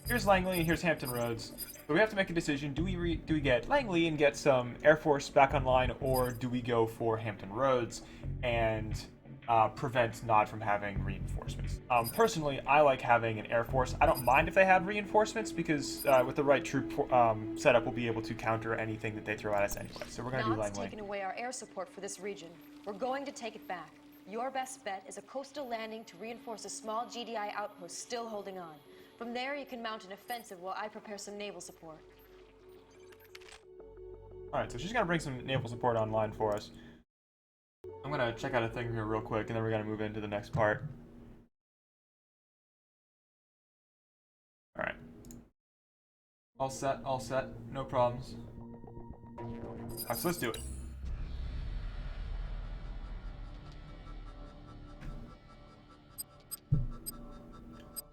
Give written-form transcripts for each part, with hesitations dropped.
here's Langley and here's Hampton Roads. So we have to make a decision. Do we get Langley and get some Air Force back online, or do we go for Hampton Roads and prevent Nod from having reinforcements? Personally, I like having an Air Force. I don't mind if they have reinforcements because with the right troop setup, we'll be able to counter anything that they throw at us anyway. So we're going to do Nod's Langley. taken away our air support for this region. We're going to take it back. Your best bet is a coastal landing to reinforce a small GDI outpost still holding on. From there, you can mount an offensive while I prepare some naval support. Alright, so she's going to bring some naval support online for us. I'm going to check out a thing here real quick, and then we're going to move into the next part. Alright. All set, no problems. Alright, so let's do it.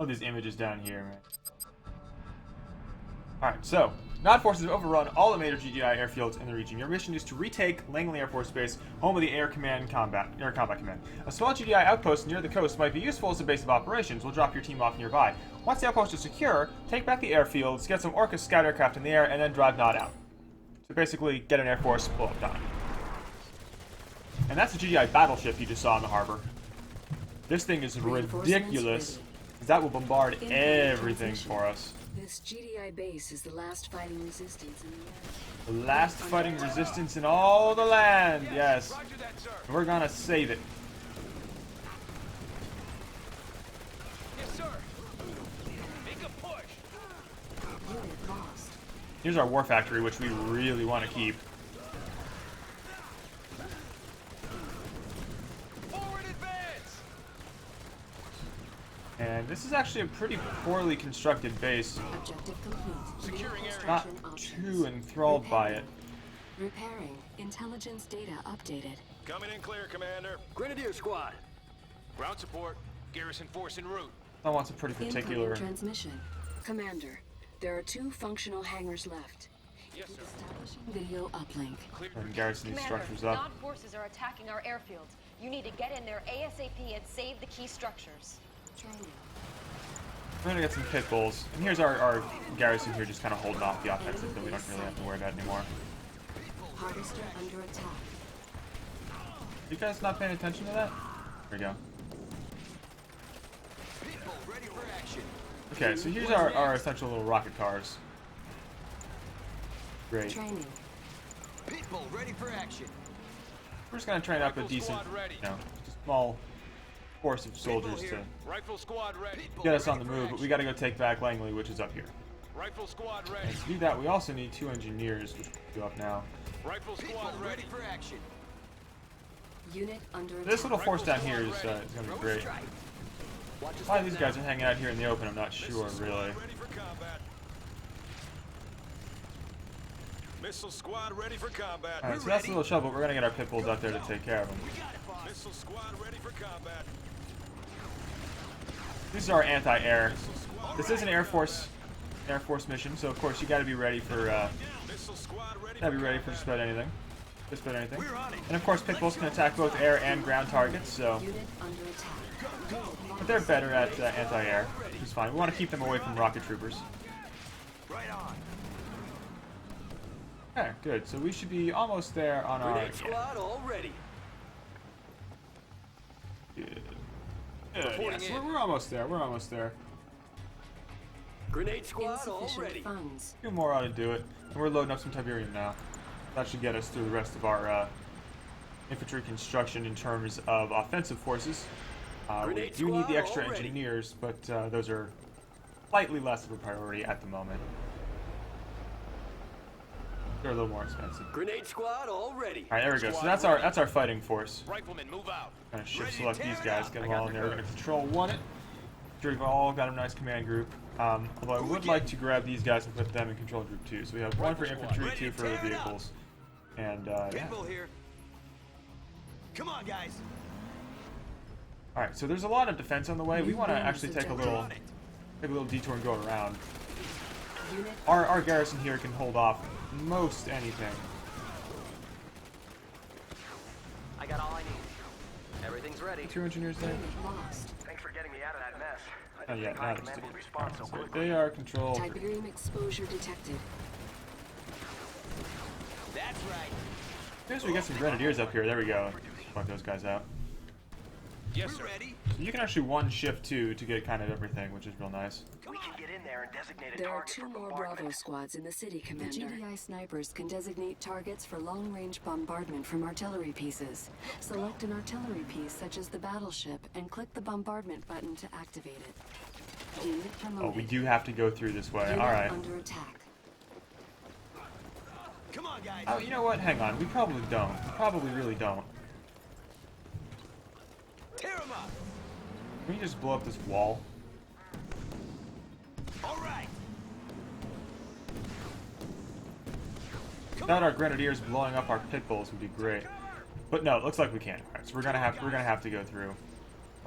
Oh, these images down here, man. Alright, so, Nod forces have overrun all the major GDI airfields in the region. Your mission is to retake Langley Air Force Base, home of the Air Combat Command. A small GDI outpost near the coast might be useful as a base of operations. We'll drop your team off nearby. Once the outpost is secure, take back the airfields, get some Orca scout aircraft in the air, and then drive Nod out. So basically, get an Air Force, pull up Nod. And that's the GDI battleship you just saw in the harbor. This thing is ridiculous. That will bombard everything for us. This GDI base is the last fighting resistance in the air. The last fighting resistance in all the land, yes. We're gonna save it. Yes, sir. Make a push. Unit lost. Here's our war factory, which we really want to keep. And this is actually a pretty poorly constructed base. Objective complete. Securing area. Not too enthralled by it. Repairing. Intelligence data updated. Coming in clear, Commander. Grenadier Squad. Ground support. Garrison force en route. That one's a pretty particular. Incoming transmission. Commander, there are 2 functional hangars left. Yes, sir. Establishing video uplink. Clear. And garrison these Commander, structures up. Nod forces are attacking our airfields. You need to get in there ASAP and save the key structures. Training. We're gonna get some pit bulls. And here's our garrison here just kind of holding off the offensive, but we don't really have to worry about it anymore. Harvester under attack. You guys not paying attention to that? There we go. People ready for action. Okay, so here's our essential little rocket cars. Great. Training. People ready for action. We're just gonna train up a decent, small force of soldiers to Rifle squad ready. get us on the move, but we gotta go take back Langley, which is up here. Rifle squad ready. And to do that, we also need 2 engineers, which we'll do up now. Rifle People squad ready ready. for action. Unit under attack. This little force down here is gonna be Throw a great. strike. Watch us Why step these down. guys are hanging out here in the open, I'm not sure, really. Ready for combat. Missile squad ready for combat. Alright, so that's a little trouble. We're gonna get our pit bulls out there to take care of them. We got it, boss. Missile squad ready for combat. These are our anti-air. This is an Air Force mission, so of course you gotta be ready for Missile squad ready. gotta be ready for just about anything. Just about anything. We're on it. And of course pit bulls can attack both air and ground targets, so Unit under attack. but they're better at anti-air, which is fine. We want to keep them away from rocket troopers. Right on. Okay, good. So we should be almost there on our. Grenade Squad all ready. Good. Good. Yes, we're almost there. We're almost there. Grenade Squad all Insufficient ready. funds. 2 more ought to do it. And we're loading up some Tiberium now. That should get us through the rest of our infantry construction in terms of offensive forces. We Grenade do need the squad extra already. engineers, but those are slightly less of a priority at the moment. They're a little more expensive. Grenade Squad all ready. All right, there we go. So that's our fighting force. Riflemen move out. Gonna shift Ready to select tear these it guys, up. get them all in there. We're gonna control 1 it. Sure, we've all got a nice command group. Although I would like to grab these guys and put them in control group 2. So we have 1 for infantry, Ready 2 to for the tear it up. vehicles. And yeah. People here. Come on, guys. All right, so there's a lot of defense on the way. We want to actually take a We're little on it. detour and go around. Unit Our garrison here can hold off most anything. I got all I need. Everything's ready. 2 engineers there. unit lost. Thanks for getting me out of that mess. Oh yeah, now they're just they are controlled. Tiberium exposure detected. That's right. Here's we get some grenadiers up here. There we go. Fuck those guys out. Yes, We're sir. ready. You can actually one shift too to get kind of everything, which is real nice. We can get in there and designate a There are target 2 for more bombardment. Bravo squads in the city, The Commander. GDI snipers can designate targets for long-range bombardment from artillery pieces. Select an artillery piece such as the battleship and click the bombardment button to activate it. Unit Oh, promoted. we do have to go through this way. Unit All right. under attack. Come on, guys. Oh, you know what? Hang on. We probably don't. We probably really don't. Tear them up. Can we just blow up this wall? All right. Without our grenadiers blowing up our pit bulls would be great. But no, it looks like we can't. Right, so we're gonna have to go through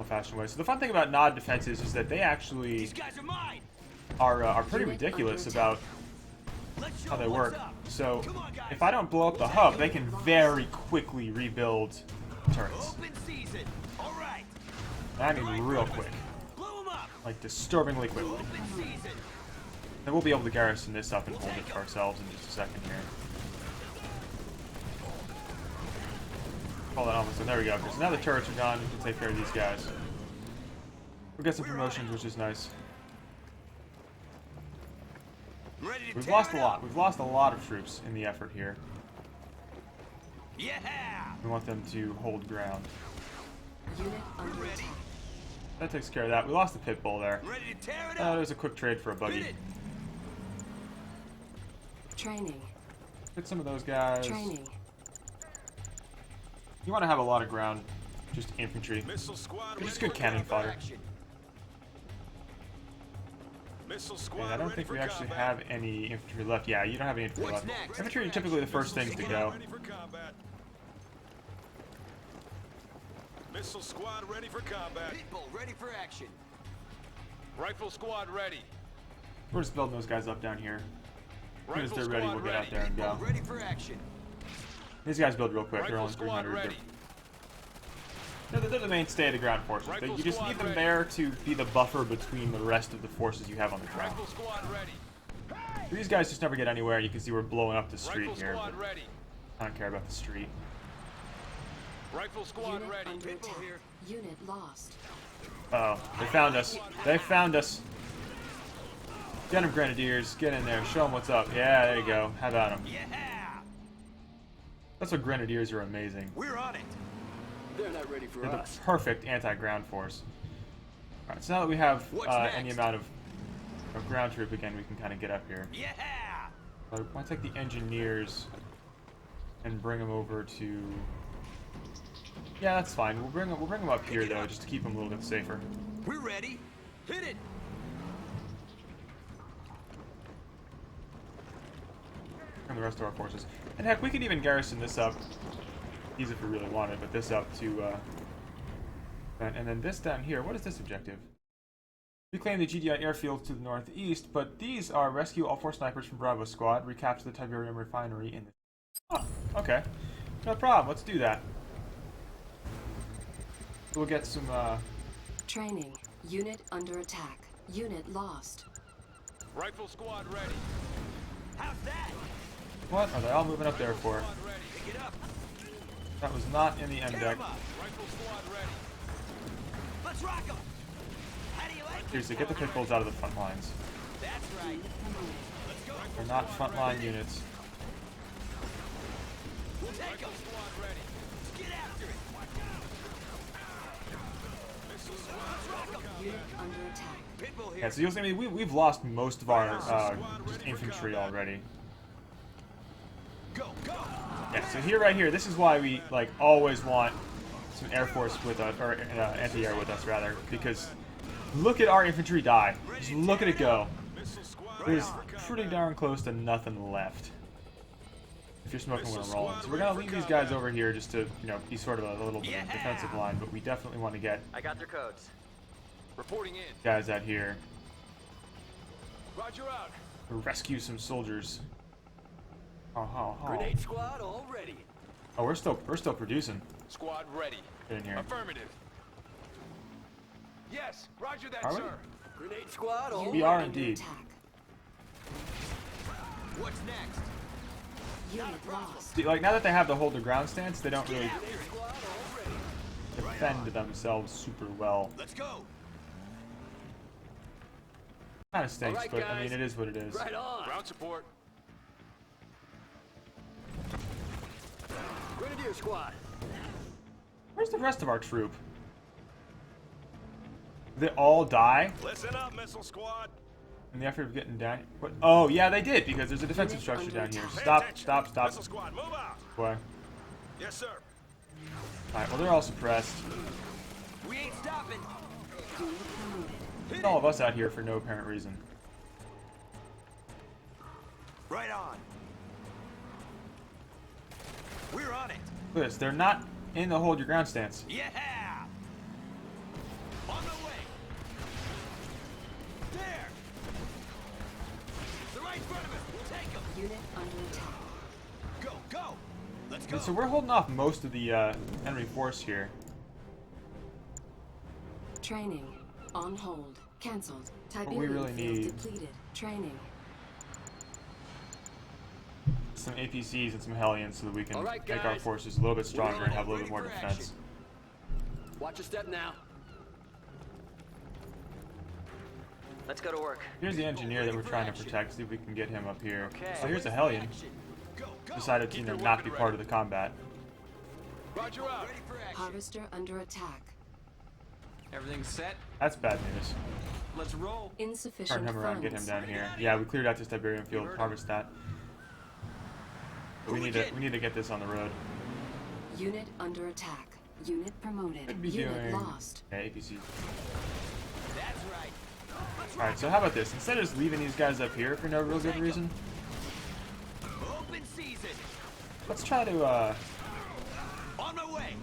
a fashion way. So the fun thing about nod defenses is that they actually These guys are mine. are pretty Unit ridiculous under about Let's show how they 'em what's work. up. So Come on, guys. if I don't blow up the hub, they can very quickly rebuild turrets. Open season. All right. I mean real quick, Blow them up. like disturbingly quickly. Open season. And we'll be able to garrison this up and hold it for ourselves in just a second here. Call that almost done. There we go. Okay, so now the turrets are gone. We can take care of these guys. We got some promotions, which is nice. Ready to We've tear lost it a up. lot. We've lost a lot of troops in the effort here. Yeah. We want them to hold ground. Unit under Ready. attack. That takes care of that. We lost the pit bull there. Ready to tear it up. There's a quick trade for a Hit buggy. it. Training. Hit some of those guys. Training. You want to have a lot of ground, just infantry. Missile squad It's just ready good for cannon combat fodder. Action. Missile squad And I don't ready think for we actually combat. have any infantry left. Yeah, you don't have any infantry What's left. next? Infantry are typically the first things to go. Ready for combat. Missile squad ready for combat. Pitbull ready for action. Rifle squad ready. We're just building those guys up down here. As soon as Rifle they're ready, squad we'll get out ready. there and go. Pitbull ready for action. These guys build real quick. They're Rifle only squad 300. ready. They're the mainstay of the ground forces. Rifle You just squad need them ready. there to be the buffer between the rest of the forces you have on the ground. Rifle squad ready. These guys just never get anywhere. You can see we're blowing up the street Rifle here. squad But ready. I don't care about the street. Rifle squad Unit ready. under Pitbull attack. here. Unit lost. Oh, they found us. They found us. Get them, Grenadiers. Get in there. Show them what's up. Yeah, there you go. How about them? Yeah. That's what Grenadiers are amazing. We're on it. They're not ready for They're the us. perfect anti-ground force. Alright, so now that we have What's any next? amount of ground troop again, we can kind of get up here. Yeah. I want to take the engineers and bring them over to... Yeah, that's fine. We'll bring them up here, though, just to keep them a little bit safer. We're ready. Hit it. And the rest of our forces. And heck, we could even garrison this up, easy if we really wanted, but this up to, and then this down here. What is this objective? Reclaim the GDI airfield to the northeast, but these are rescue all 4 snipers from Bravo Squad, recapture the Tiberium refinery in the... Oh, okay. No problem, let's do that. We'll get some, Training. Unit under attack. Unit lost. Rifle squad ready. How's that? what are they all moving up there for? Squad ready. Pick it up. That was not in the end Tear deck. 'em up. Rifle squad ready. Let's rock 'em. How do you like it? Seriously, get the pit bulls out of the front lines. That's right. Let's go. They're not frontline units. We'll take 'em. Squad ready. Let's get after it. Missile squad ready. Unit under attack. Pitbull here. Yeah, so you'll see, I mean, we've lost most of our just infantry already. Go, go. Yeah, so here, right here, this is why we like always want some Air Force with us, or anti-air with us rather, because look at our infantry die. Just look at it go. Missile squad There's ready for combat. pretty darn close to nothing left. If you're smoking when I'm rolling, so we're gonna leave these guys over here just to be sort of a little bit of a defensive line, but we definitely want to get I got their codes. Reporting in. guys out here Roger out. to rescue some soldiers. Oh. Grenade squad all ready. Oh, we're still producing. Squad ready. Get in here. Affirmative. Yes, roger that, Are we? sir. Grenade squad, Unit We are under indeed. attack. What's next? Unit lost. See, like, now that they have the hold the ground stance, they don't really Grenade squad, all ready. defend themselves super well. Let's go. Kind of stinks, Alright, but I guys. mean, it is what it is. Right on. Ground support. Grenadier squad. Where's the rest of our troop? They all die Listen up, missile squad. in the effort of getting down. What? Oh, yeah, they did because there's a defensive structure down here. Pay Stop, attention. stop, stop. Missile squad, move out. Boy. Yes, sir. Alright, well, they're all suppressed. We ain't stopping. Unit promoted. There's all of us out here for no apparent reason. Right on. We're on it. Look at this. They're not in the hold your ground stance. Yeah. On the way. There. They're right in front of us. We'll take them. Unit under attack. Go, go. Let's go. And so we're holding off most of the enemy force here. Training. On hold. Cancelled. we Tiberium really field need- depleted. Training. Some APCs and some Hellions so that we can All right, make our guys. forces a little bit stronger and have a little Ready bit more for defense. action. Watch your step now. Let's go to work. Here's the engineer that we're trying to protect. See if we can get him up here. Okay. So here's a Hellion. Action. Go, go. Decided to, not be part of the combat. Roger out. Ready for action. Harvester under attack. Everything set? That's bad news. Let's roll. Insufficient Turn him around, get him funds. down here. Yeah, we cleared out this Tiberium field. Harvest that. But we need to get this on the road. Unit under attack. Unit promoted. Could be Unit doing lost. yeah, APC. That's right. All right, so how about this? Instead of just leaving these guys up here for no real good reason, Open season. let's try to On my way.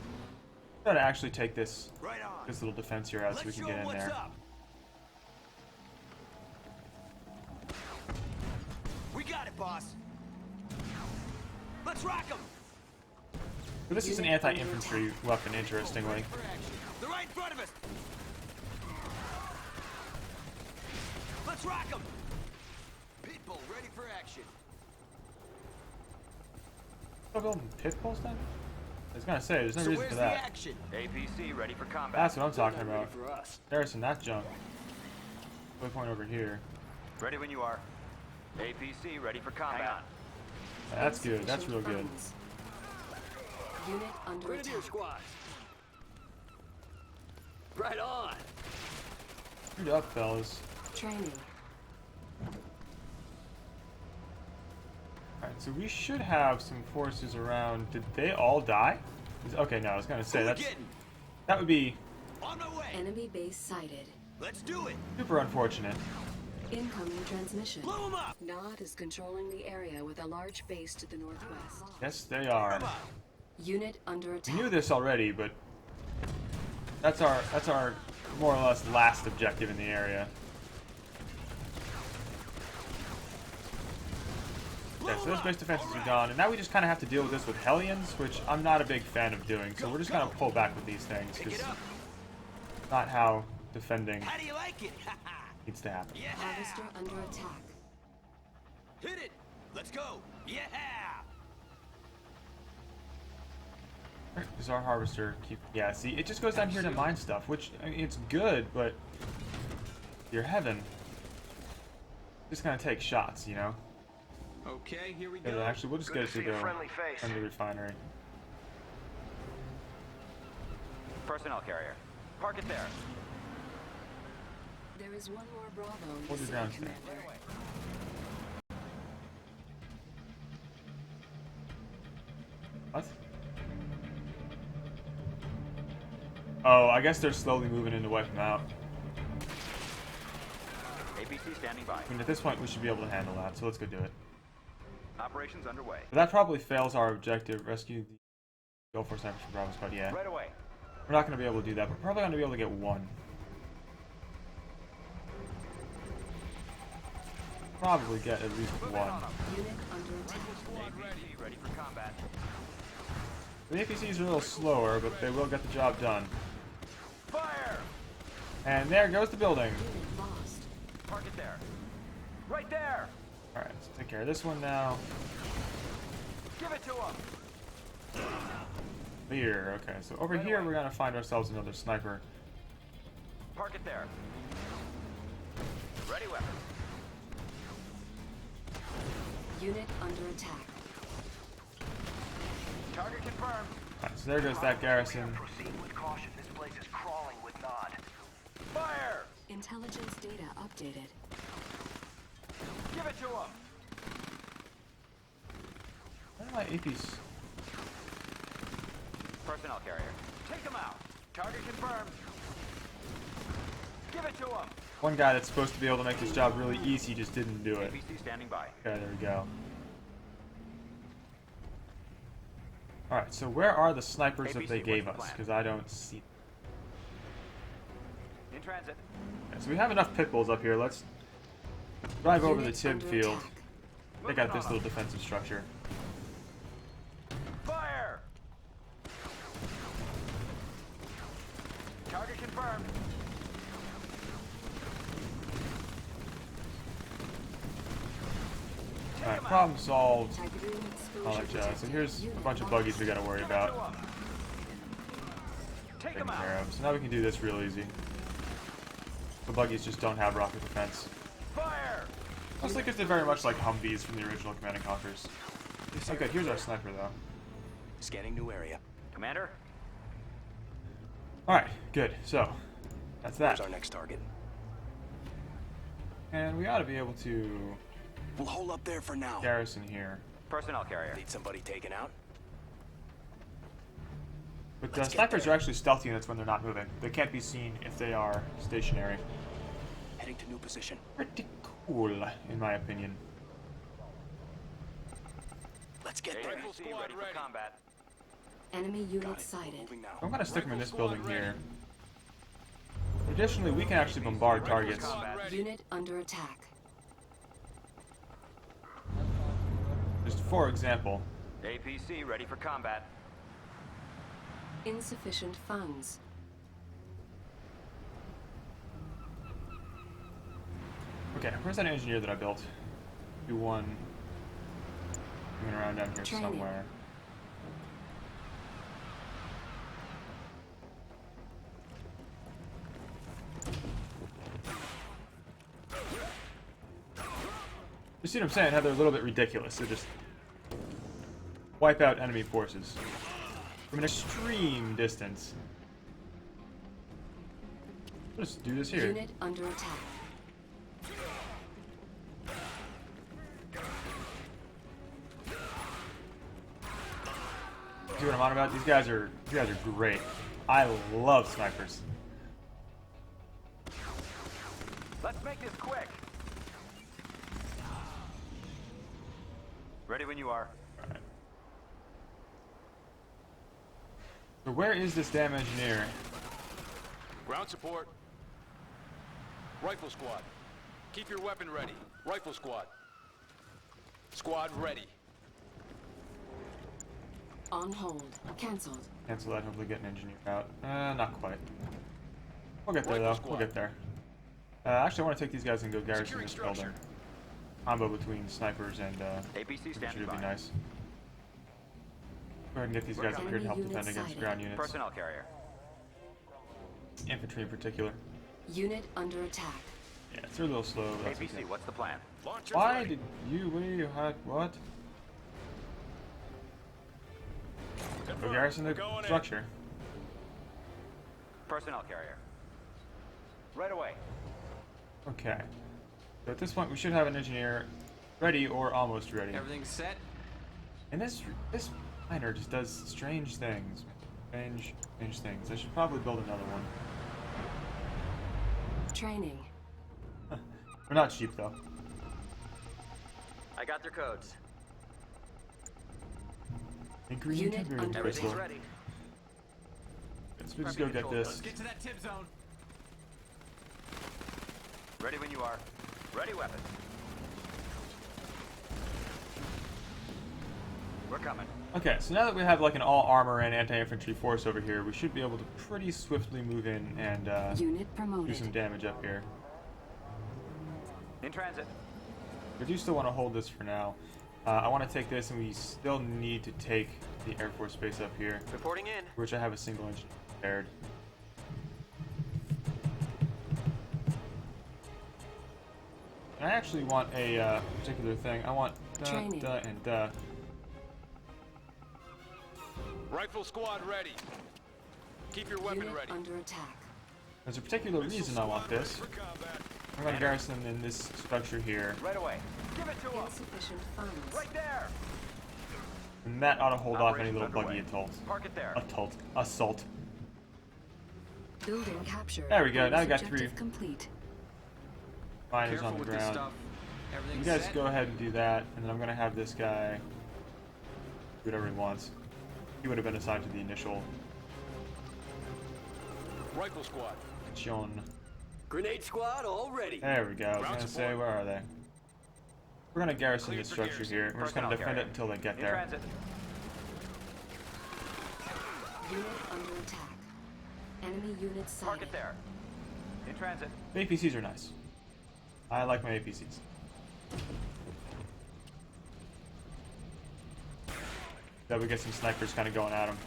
actually take this Right on. little defense here out so we Let's can show get in what's there. up. We got it, boss. Let's rock 'em. But this is an anti-infantry weapon, interestingly. Ready for action. They're right in front of us. Let's rock 'em. Pitbull ready for action. Still building pit bulls then? I was gonna say, there's no So reason where's for the that. action? APC ready for combat. That's what I'm talking about. For us. There's that junk. Waypoint over here. Ready when you are. APC ready for combat. That's good. That's real Insufficient good. funds. Unit under Grenadier attack. squad. Right on. Shoot up, fellas. Training. Alright, so we should have some forces around. Did they all die? Okay, no, I was gonna say Who we that's getting? that would be On my way. Enemy base sighted. Let's do it. super unfortunate. Incoming transmission. Blow 'em up. Nod is controlling the area with a large base to the northwest. Yes, they are. Come on. Unit under We attack. knew this already, but that's our more or less last objective in the area. Yeah, so those base defenses are gone, and now we just kind of have to deal with this with Hellions, which I'm not a big fan of doing. So we're just gonna pull back with these things Pick because it up. not how defending How do you like it? needs to happen. Yeah. Harvester under attack. Hit it. Let's go. Yeah. Does our harvester keep? Yeah, see, it just goes down here to mine stuff, which I mean, it's good, but you're heaven. Just gonna take shots, you know. Okay, here we Yeah, go. actually, we'll just Good get to it to see a the friendly face. end of the refinery. Personnel carrier. Park it there. There is one more Bravo Hold your missing, ground, sir. Commander. What? Oh, I guess they're slowly moving in to wipe them out. APC standing by. I mean, at this point, we should be able to handle that, so let's go do it. Operations underway. But that probably fails our objective, rescue the Gulf Force Snipers from Bravo Squad, yeah. Right away. We're not going to be able to do that, but we're probably going to be able to get one. Probably get at least one. Unit under attack. APC ready for combat. The APCs are a little slower, but they will get the job done. Fire! And there goes the building. Unit lost. Target there. Right there. Alright, let's take care of this one now. Give it to him. Here, okay. So over here we're gonna find ourselves another sniper. Park it there. Ready weapon. Unit under attack. Target confirmed. Alright, so there goes that garrison. Proceed with caution. This place is crawling with Nod. Fire! Intelligence data updated. Give it to him. Where are my APs? Personnel carrier. Take him out. Target confirmed. Give it to him. One guy that's supposed to be able to make this job really easy just didn't do it. APC standing by. Okay, there we go. Alright, so where are the snipers that they ABC, gave what's us? the plan? Because I don't see. In transit. Okay, so we have enough pit bulls up here. Let's drive over the Unit Tib under field. attack. Take out this little defensive structure. Fire! Target confirmed. Alright, problem solved. Tiberium exposure All that jazz. So detected. here's a Unit bunch of lost. buggies we gotta worry Give about. it to him. Take Taken him care out. of. So now we can do this real easy. The buggies just don't have rocket defense. Fire! Mostly because they're very much like Humvees from the original Command and Conquers. Okay, here's our sniper though. Scanning new area. Commander? Alright, good. So, that's that. Where's our next target? And we ought to be able to We'll hold up there for now. garrison here. Personnel carrier. Need somebody taken out? But Let's get snipers there. are actually stealth units when they're not moving. They can't be seen if they are stationary. Heading to new position. Pretty cool, in my opinion. Let's get there. APC ready for combat. Enemy Got unit it. sighted. Moving now. I'm gonna stick them in this building here. Additionally, we can actually bombard targets. Combat. Unit under attack. Just for example, APC ready for combat. Insufficient funds. okay, where's that engineer that I built? Do one. Moving around down here Training. somewhere. You see what I'm saying? How they're a little bit ridiculous. They just wipe out enemy forces from an extreme distance. We'll just do this here. Unit under attack. See what I'm on about? These guys are great. I love snipers. Let's make this quick. Ready when you are. Alright. So where is this damn engineer? Ground support. Rifle squad. Keep your weapon ready. Rifle squad. Squad ready. On hold. Cancelled. Cancel that, hopefully get an engineer out. Not quite. We'll get there Rifle though, squad. we'll get there. Actually I want to take these guys and go garrison Securing this structure. building. Combo between snipers and APC should standing be by. nice. Go ahead and get these guys up here to help Enemy defend unit against sighted. ground units. Personnel carrier. Infantry in particular. Unit under attack. Yeah, it's a little slow, but that's APC, okay. what's the plan? Launchers Why ready. did you what? Go Confirmed. garrison the Going in. structure. Personnel carrier. Right away. Okay. So at this point we should have an engineer ready or almost ready. Everything's set. And this miner just does strange things. Strange things. I should probably build another one. Training. We're not cheap though. I got their codes. And green Unit Tiberium under crystal. Everything's ready. Let's just go get this. Get to that tip zone. Ready when you are. Ready weapon. We're coming. Okay, so now that we have like an all armor and anti-infantry force over here, we should be able to pretty swiftly move in and Unit do some promoted. damage up here. In transit. I do still want to hold this for now. I want to take this, and we still need to take the Air Force Base up here, Reporting in. which I have a single engine prepared. And I actually want a particular thing. I want Training. and Rifle squad ready. Keep your weapon Unit ready. under attack. There's a particular reason I want this. For combat. I'm going to garrison in this structure here, Right away. Give it to him. Insufficient funds. Right there. and that ought to hold off any Operations little buggy underway. Park it there. assault. Building captured. There we go, now we got Objective 3 complete. miners Careful on the with this ground. stuff. You Everything's guys set. go ahead and do that, and then I'm going to have this guy do whatever he wants. He would have been assigned to the initial Rifle squad. John. Grenade squad all ready. There we go. I was Ground going to say, support. where are they? We're going to garrison Clear this for structure garrison. here. We're just going to Personnel defend it carrier. until they get In there. transit. Unit under attack. Enemy unit Park sighted. it there. In transit. The APCs are nice. I like my APCs. Yeah, we get some snipers kind of going at them.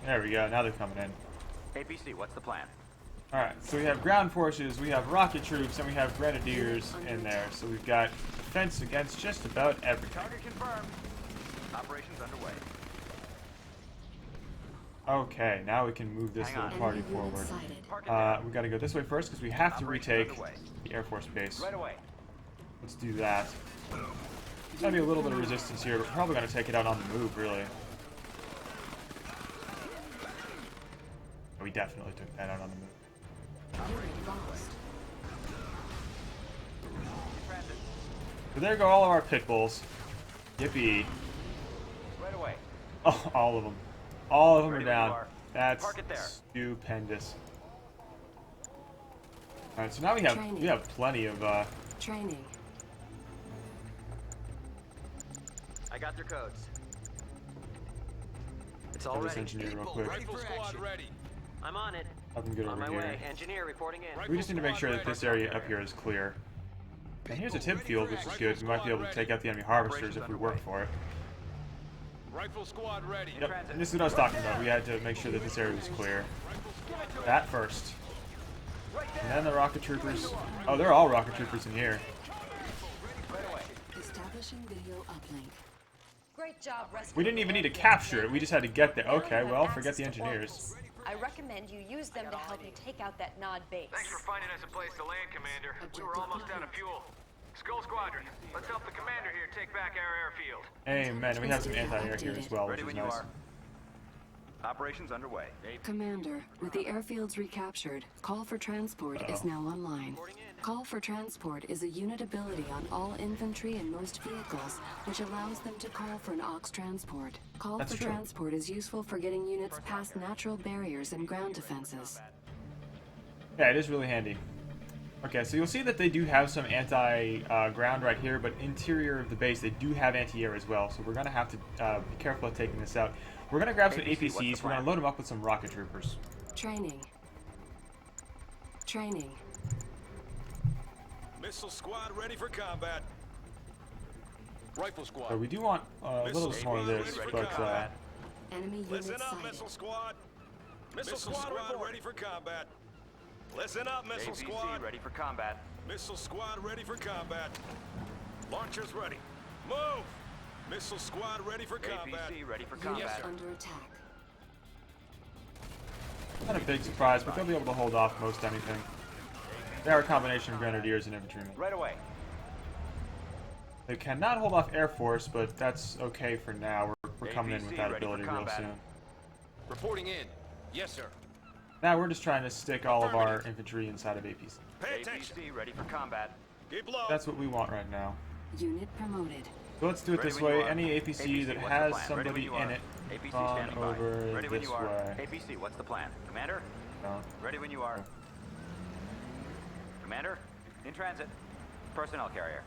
There we go. Now they're coming in. APC, what's the plan? Alright, so we have ground forces, we have rocket troops, and we have grenadiers in there. So we've got defense against just about everything. Target confirmed. Operations underway. Okay, now we can move this Hang little on. party Enemy unit forward. sighted. Park it there. We gotta go this way first because we have to Operations retake underway. the Air Force Base. Right away. Let's do that. There's gonna be a little bit of resistance here, but we're probably gonna take it out on the move, really. We definitely took that out on the move. Unit lost. In transit. So there go all of our pit bulls. Yippee. Right away. Oh, all of them. All of them are Ready when you down. are. That's Park it there. stupendous. Alright, so now we have plenty of Training. I got their codes. It's of all this ready. engineer real quick. Rifle squad ready. I'm on it. Have them get On over my here. way. Engineer reporting in. We just need to make sure that this area up here is clear. And here's a tip field, which is good. We might be able to take out the enemy harvesters if we work for it. Rifle squad ready. Yep, and this is what I was talking about. We had to make sure that this area was clear. That first. And then the rocket troopers. Oh, they're all rocket troopers in here. Establishing video uplink. Great job rescuing. We didn't even need to capture it. We just had to get there. Okay, well, forget the engineers. I recommend you use them to help you take out that Nod base. Thanks for finding us a place to land, Commander. We were almost out of fuel. Skull Squadron, let's help the Commander here take back our airfield. Amen. And we have some anti-air here as well, which Ready is when you nice. are. Operations underway. Commander, with the airfields recaptured, call for transport is now online. Call for transport is a unit ability on all infantry and most vehicles, which allows them to call for an aux transport. Call That's for true. transport is useful for getting units past natural barriers and ground defenses. Yeah, it is really handy. Okay, so you'll see that they do have some anti-ground right here, but interior of the base, they do have anti-air as well, so we're going to have to be careful of taking this out. We're going to grab some APC, what's the APCs, we're going plan? to load them up with some rocket troopers. Training. Training. Missile squad ready for combat. Rifle squad. So we do want a little bit more of this, but Enemy Listen unit up, sighted. missile squad. Missile squad ready for combat. Listen up, missile APC squad. ready for combat. Missile squad ready for combat. Launchers ready. Move. Missile squad ready for combat. APC ready for Unit combat. under attack. not a big surprise, but they'll be able to hold off most anything. They are a combination of grenadiers and infantrymen. Right away. They cannot hold off Air Force, but that's okay for now. We're coming in with that APC ready for ability real combat. soon. Reporting in. Yes, sir. Now we're just trying to stick all of our infantry inside of APC. Pay attention. APC ready for combat. Keep low. That's what we want right now. Unit promoted. So let's do it Ready this when you way. are. Any APC APC, that what's the has plan? Ready when somebody you in are. it, APC on standing by. over Ready when this you are. way. APC, what's the plan? Commander? No. Ready when you are. Commander? In transit. Personnel carrier.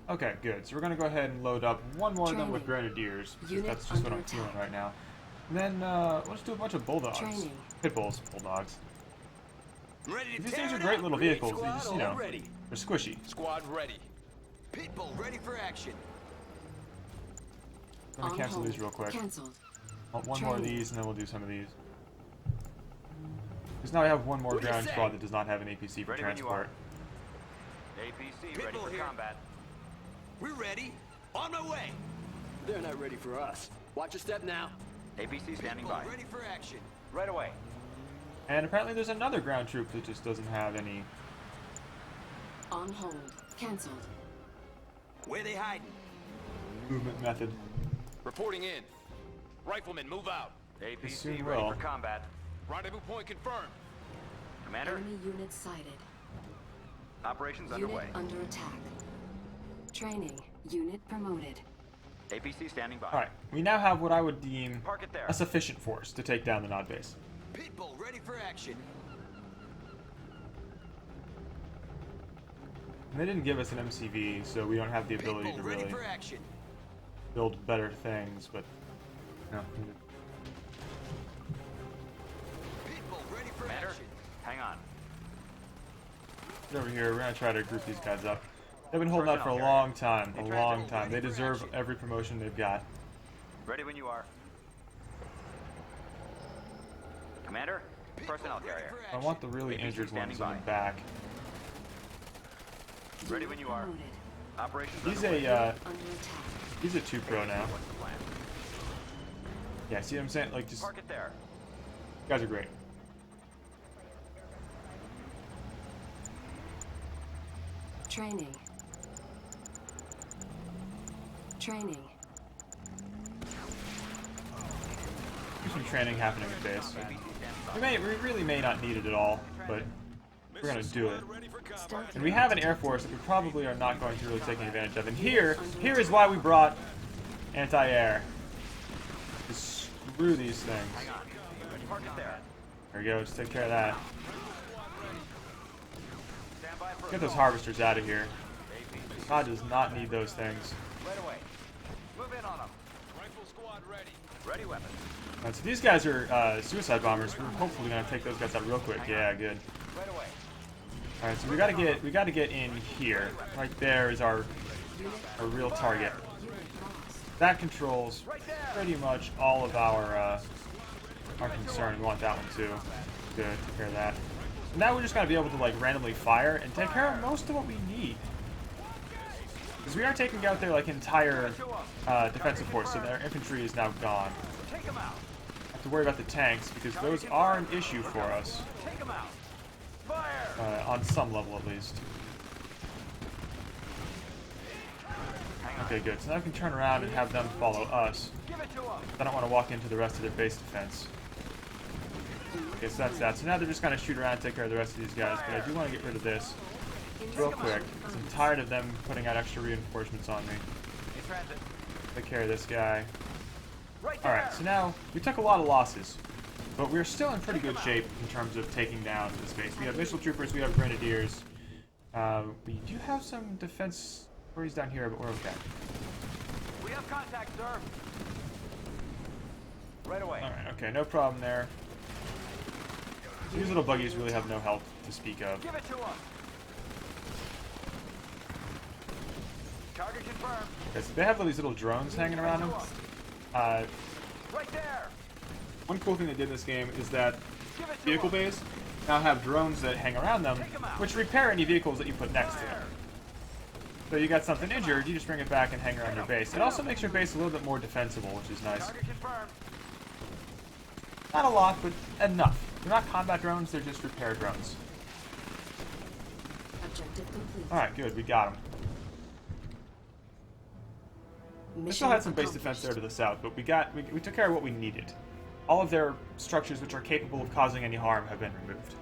Okay, good. So we're gonna go ahead and load up one more of them with Training. grenadiers. Because Unit that's just what under I'm feeling attack. right now. And then let's do a bunch of bulldogs. Training. Pit bulls, bulldogs. I'm ready to These tear things are it great up. little vehicles. They just, you know, Ready. they're squishy. Squad ready. Pitbull ready for action. Let me On cancel hold. these real quick. Cancelled. One more of Training. these, and then we'll do some of these. Because now I have one more What do you ground say? squad that does not have an APC for Ready when you are. transport. APC ready Pitbull for here. combat. We're ready. On my way. They're not ready for us. Watch your step now. APC standing Pitbull by. ready for action. Right away. And apparently there's another ground troop that just doesn't have any. On hold. Cancelled. Where they hiding? Movement method. Reporting in. Riflemen, move out. APC soon ready will. for combat. Rendezvous point confirmed. Commander, Enemy unit sighted. operations Unit underway. under attack. Training. Unit promoted. APC standing by. Alright, we now have what I would deem Park it there. a sufficient force to take down the Nod base. Pitbull ready for action. And they didn't give us an MCV, so we don't have the ability to Pitbull ready really for action. build better things, but no. Pitbull ready for Commander, action. hang on. Get over here, we're gonna try to group these guys up. They've been holding out for a Personnel long time, a In long transit. time. They Ready for deserve action. every promotion they've got. Ready when you are. Commander, personnel Pitbull ready carrier. for I action. want the really APC injured ones standing in the by. back. Ready Unit when you are. promoted. Operations He's underway. a Under attack. he's a 2-pro now. What's the plan? Yeah, see what I'm saying? Like, just Park it there. you guys are great. Training. Training. There's some training happening at base. APC standing by. We really may not need it at all, but we're gonna do it. Ready for combat. Stealth. And we have an Air Force that we probably are not going to really take advantage of. And here is why we brought anti-air. To screw these things. Hang on. Park it there. There we go, just take care of that. Stand by for Get those harvesters out of here. APC. God does not need those things. Right away. Move in on them. Rifle squad ready. Ready weapons. So these guys are suicide bombers. We're hopefully gonna take those guys out real quick. Yeah, good. Right away. All right, so we gotta get in here. Right there is our real target. Unit lost. That controls pretty much all of our concern. We want that one too. Good, take care of that. So now we're just gonna be able to like randomly fire and take care of most of what we need. Because we are taking out their like entire defensive force, so their infantry is now gone. Take them out. Have to worry about the tanks because those are an issue for us Take them out. Fire. on some level at least. Hang on. Okay, good. So now we can turn around and have them follow us. Give it to them. I don't want to walk into the rest of their base defense. Okay, so that's that. So now they're just gonna shoot around and take care of the rest of these guys. But I do want to get rid of this real quick, because I'm tired of them putting out extra reinforcements on me. In transit. Take care of this guy. Right there. Alright, so now we took a lot of losses, but we're still in pretty good shape in terms of taking down this base. We have missile troopers, we have grenadiers. We do have some defense stories down here, but we're okay. We have contact, sir. Right away. Alright, okay, no problem there. These little buggies really have no help to speak of. Give it to them. Target confirmed. Okay, so they have these little drones hanging around them. Right there. One cool thing they did in this game is that Give it to vehicle them. bays now have drones that hang around them, which repair any vehicles that you put next to them. So you got something injured, you just bring it back and hang around your base. It also makes your base a little bit more defensible, which is nice. Target confirmed. Not a lot, but enough. They're not combat drones, they're just repair drones. Objective complete. Alright, good, we got them. We still had some base defense there to the south, but we took care of what we needed. All of their structures which are capable of causing any harm have been removed.